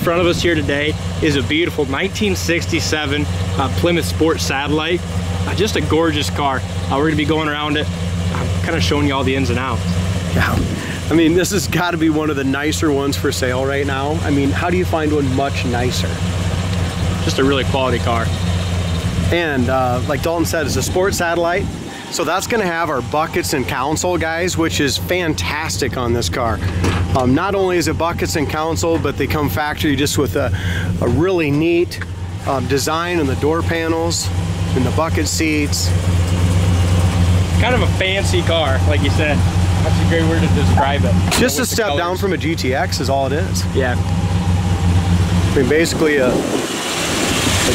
front of us here today is a beautiful 1967 Plymouth Satellite. Just a gorgeous car. We're gonna be going around it, kind of showing you all the ins and outs. Yeah, I mean, this has got to be one of the nicer ones for sale right now. I mean, how do you find one much nicer? Just a really quality car. And like Dalton said, it's a Sport Satellite. So that's going to have our buckets and console, guys, which is fantastic on this car. Not only is it buckets and console, but they come factory just with a really neat design on the door panels and the bucket seats. Kind of a fancy car, like you said. That's a great word to describe it. Just a step down from a GTX is all it is. Yeah. I mean, basically a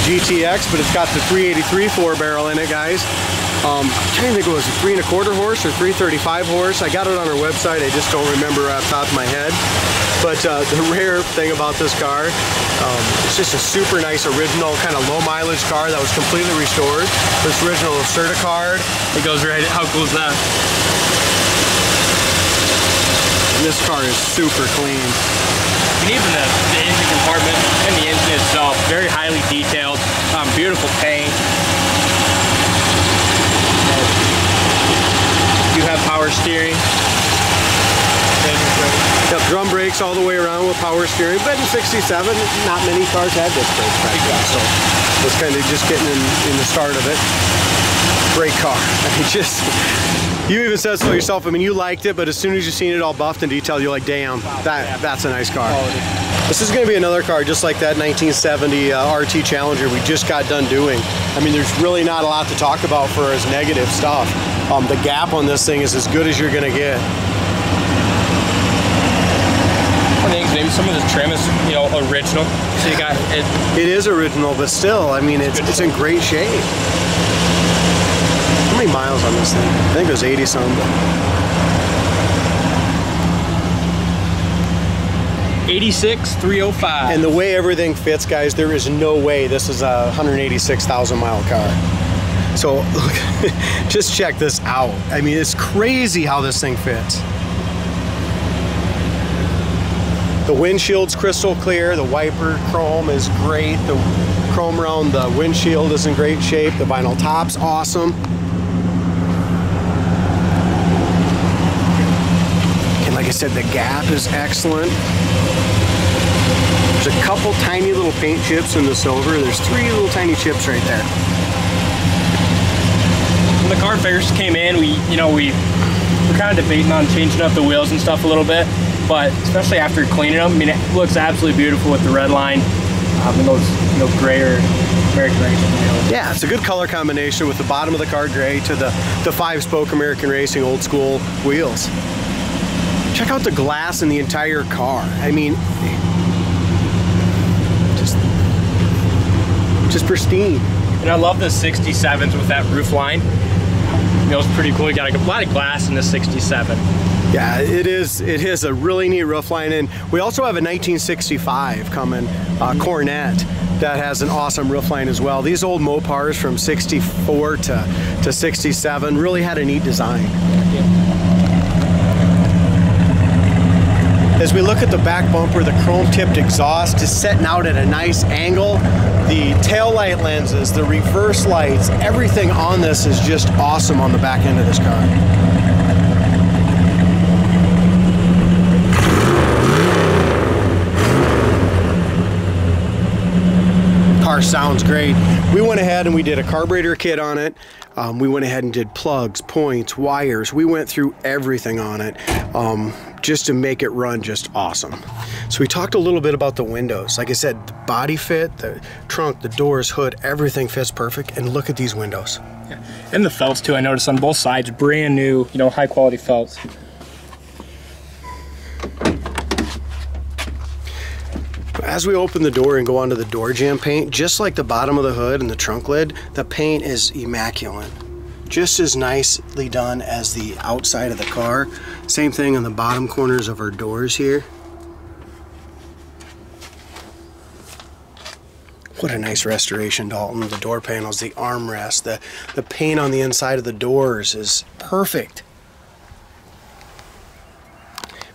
GTX, but it's got the 383 4-barrel in it, guys. I'm trying to think, it was a 3 1/4 horse or 335 horse. I got it on our website. I just don't remember off the top of my head. But the rare thing about this car, it's just a super nice original kind of low mileage car that was completely restored. This original Certicard. It goes right. How cool is that? And this car is super clean. And even the engine compartment and the engine itself, very highly detailed, beautiful paint. You have power steering. Got drum brakes all the way around with power steering, but in 67, not many cars had disc brakes back then, so it's kind of just getting in the start of it. Great car. I mean, just, you even said so yourself. I mean, you liked it, but as soon as you seen it all buffed and detailed, you're like, damn, that's a nice car. This is going to be another car just like that 1970 RT Challenger we just got done doing. I mean, there's really not a lot to talk about for as negative stuff. The gap on this thing is as good as you're going to get. I think maybe some of the trim is, you know, original. So you got it. It is original, but still, I mean, it's in great shape. How many miles on this thing? I think it was 80 something. 86,305. And the way everything fits, guys, there is no way this is a 186,000 mile car. So look, just check this out. I mean, it's crazy how this thing fits. The windshield's crystal clear. The wiper chrome is great. The chrome around the windshield is in great shape. The vinyl top's awesome. And like I said, the gap is excellent. There's a couple tiny little paint chips in the silver. There's 3 little tiny chips right there. When the car first came in, we were kind of debating on changing up the wheels and stuff a little bit, but especially after cleaning them, I mean, it looks absolutely beautiful with the red line and those, grayer American Racing wheels. Yeah, it's a good color combination with the bottom of the car gray to the 5-spoke American Racing old school wheels. Check out the glass in the entire car. I mean, just pristine. And I love the 67s with that roof line. It's pretty cool. You got a lot of glass in the 67. Yeah, it is a really neat roof line. And we also have a 1965 coming, Cornet, that has an awesome roof line as well. These old Mopars from 64 to 67 really had a neat design. As we look at the back bumper, the chrome-tipped exhaust is setting out at a nice angle. The tail light lenses, the reverse lights, everything on this is just awesome on the back end of this car. Car sounds great. We went ahead and we did a carburetor kit on it. We went ahead and did plugs, points, wires. We went through everything on it just to make it run just awesome. So we talked a little bit about the windows. Like I said, the body fit, the trunk, the doors, hood, everything fits perfect. And look at these windows. Yeah. And the felts too, I noticed on both sides, brand new, high quality felts. As we open the door and go onto the door jamb paint, just like the bottom of the hood and the trunk lid, the paint is immaculate. Just as nicely done as the outside of the car. Same thing on the bottom corners of our doors here. What a nice restoration, Dalton. The door panels, the armrest, the paint on the inside of the doors is perfect.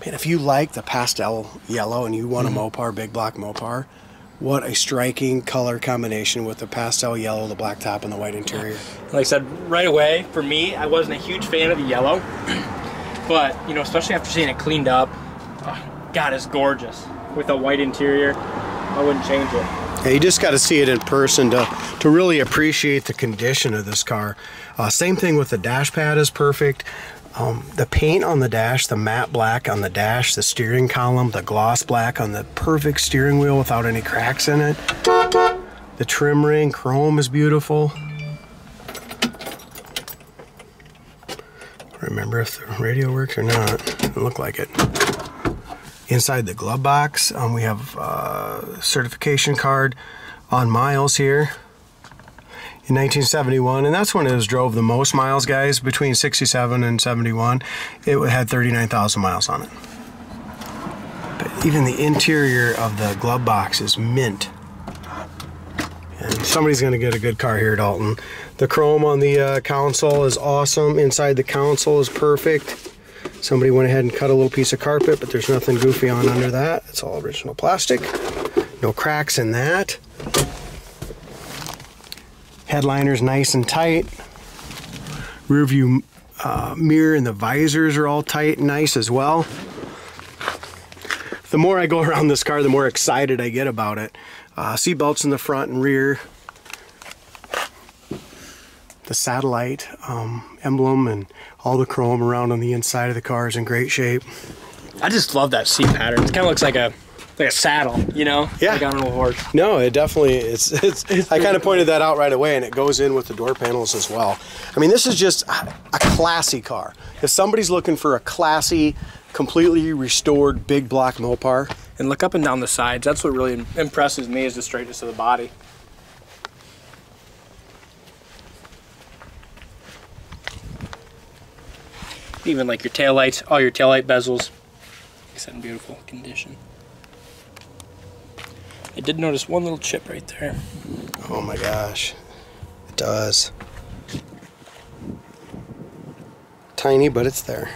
Man, if you like the pastel yellow and you want a Mopar, big block Mopar, what a striking color combination with the pastel yellow, the black top, and the white interior. Like I said, right away, for me, I wasn't a huge fan of the yellow, but, you know, especially after seeing it cleaned up, God, it's gorgeous. With a white interior, I wouldn't change it. Yeah, you just got to see it in person to really appreciate the condition of this car. Same thing with the dash pad is perfect. The paint on the dash, the matte black on the dash, the steering column, the gloss black on the perfect steering wheel without any cracks in it. The trim ring, chrome is beautiful. Remember if the radio works or not. Doesn't look like it. Inside the glove box, we have a certification card on miles here. In 1971, and that's when it drove the most miles, guys. Between 67 and 71, it had 39,000 miles on it. But even the interior of the glove box is mint. And somebody's going to get a good car here at Alton. The chrome on the console is awesome. Inside the console is perfect. Somebody went ahead and cut a little piece of carpet, but there's nothing goofy on under that. It's all original plastic. No cracks in that. Headliner's nice and tight. Rear view mirror and the visors are all tight and nice as well. The more I go around this car, the more excited I get about it. Seat belts in the front and rear. The Satellite emblem and all the chrome around on the inside of the car is in great shape. I just love that seat pattern. It kind of looks like a saddle, you know? Yeah. Like on a horse. No, it definitely, it's I kind of pointed that out right away, and it goes in with the door panels as well. I mean, this is just a classy car. If somebody's looking for a classy, completely restored big block Mopar. And look up and down the sides. That's what really impresses me, is the straightness of the body. Even like your taillights, all your taillight bezels. It's in beautiful condition. I did notice one little chip right there. Oh my gosh, it does. Tiny, but it's there.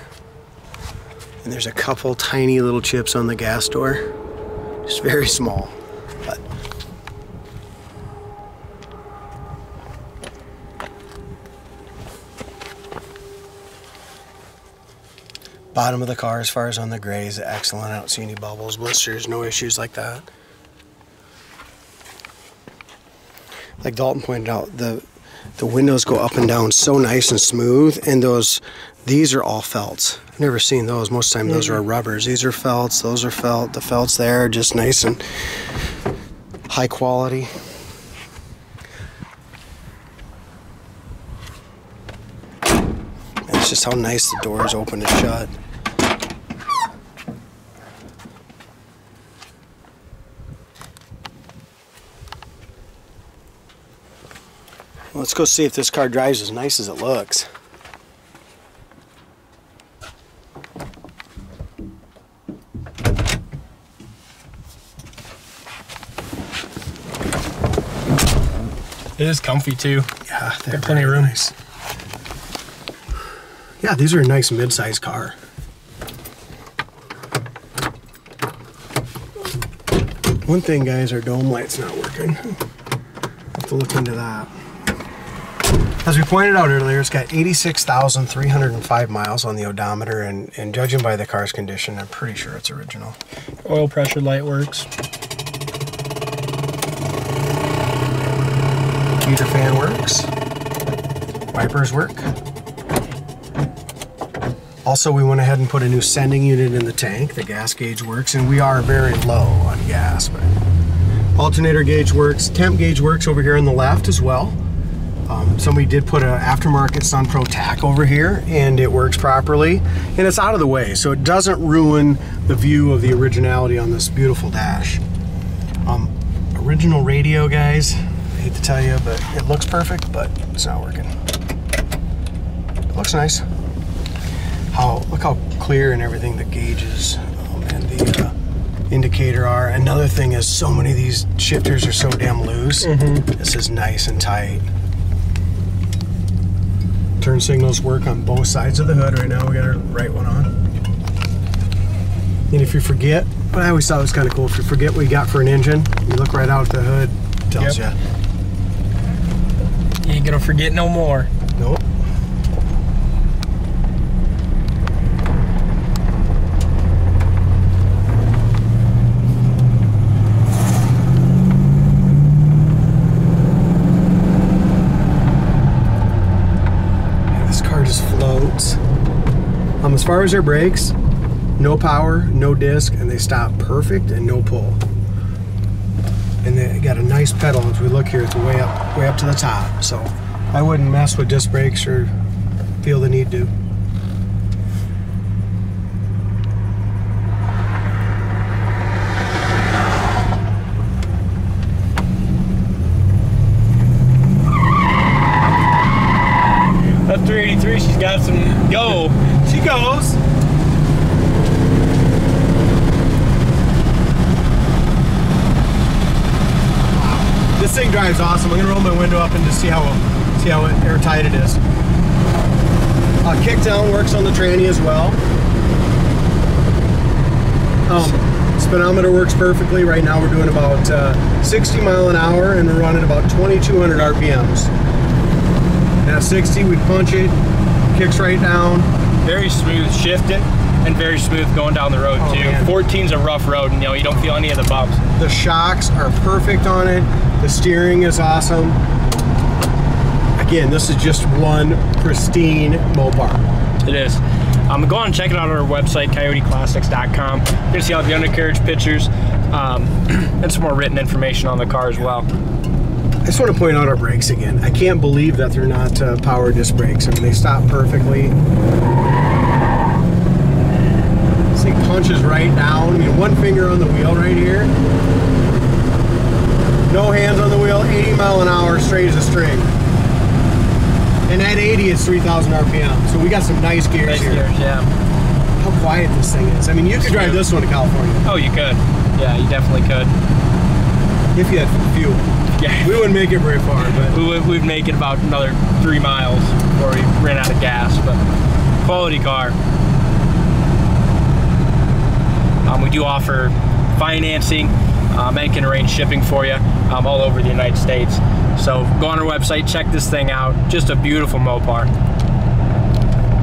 And there's a couple tiny little chips on the gas door. Just very small, but. Bottom of the car, as far as on the gray, is excellent. I don't see any bubbles, blisters, no issues like that. Like Dalton pointed out, the windows go up and down so nice and smooth, and these are all felts. I've never seen those. Most of the time those are rubbers. These are felts, those are felt. The felts there are just nice and high quality. And it's just how nice the doors open and shut. Let's go see if this car drives as nice as it looks. It is comfy too. Yeah, they're got plenty of room. Nice. Yeah, these are a nice mid-size car. One thing, guys, our dome light's not working. Have to look into that. As we pointed out earlier, it's got 86,305 miles on the odometer, and judging by the car's condition, I'm pretty sure it's original. Oil pressure light works. Heater fan works. Wipers work. Also, we went ahead and put a new sending unit in the tank. The gas gauge works, and we are very low on gas, but alternator gauge works. Temp gauge works over here on the left as well. Somebody did put an aftermarket SunPro tack over here, and it works properly, and it's out of the way, so it doesn't ruin the view of the originality on this beautiful dash. Original radio, guys. I hate to tell you, but it looks perfect, but it's not working. It looks nice. Look how clear and everything the gauges and the indicator are. Another thing is, so many of these shifters are so damn loose. This is nice and tight. Turn signals work on both sides of the hood right now. We got our right one on. And if you forget, but I always thought it was kind of cool, if you forget what you got for an engine, you look right out the hood, it tells you. You ain't gonna forget no more. Nope. This car just floats. As far as their brakes, no power, no disc, and they stop perfect and no pull. And they got a nice pedal. As we look here, it's way up to the top. So I wouldn't mess with disc brakes or feel the need to. That 383, she's got some go. She goes. Wow. This thing drives awesome. I'm gonna roll my window up and just see how airtight it is. Kick down works on the tranny as well. Speedometer works perfectly. Right now we're doing about 60 mile an hour and we're running about 2,200 RPMs. At 60, we punch it, kicks right down. Very smooth shifting and very smooth going down the road too. Man. 14's a rough road, and you don't feel any of the bumps. The shocks are perfect on it. The steering is awesome. Again, this is just one pristine Mopar. It is. Go on and check it out on our website, coyoteclassics.com. You're gonna see all the undercarriage pictures and some more written information on the car as well. I just want to point out our brakes again. I can't believe that they're not power disc brakes. I mean, they stop perfectly. This thing punches right down. I mean, one finger on the wheel right here. No hands on the wheel, 80 mile an hour, straight as a string. And at 80, it's 3,000 RPM. So we got some nice gears here. Gears, yeah. How quiet this thing is. I mean, you could drive this one to California. Oh, you could. Yeah, you definitely could. If you had fuel. Yeah. We wouldn't make it very far, but we'd make it about another 3 miles before we ran out of gas. But quality car. We do offer financing and can arrange shipping for you all over the United States. So go on our website, check this thing out. Just a beautiful Mopar.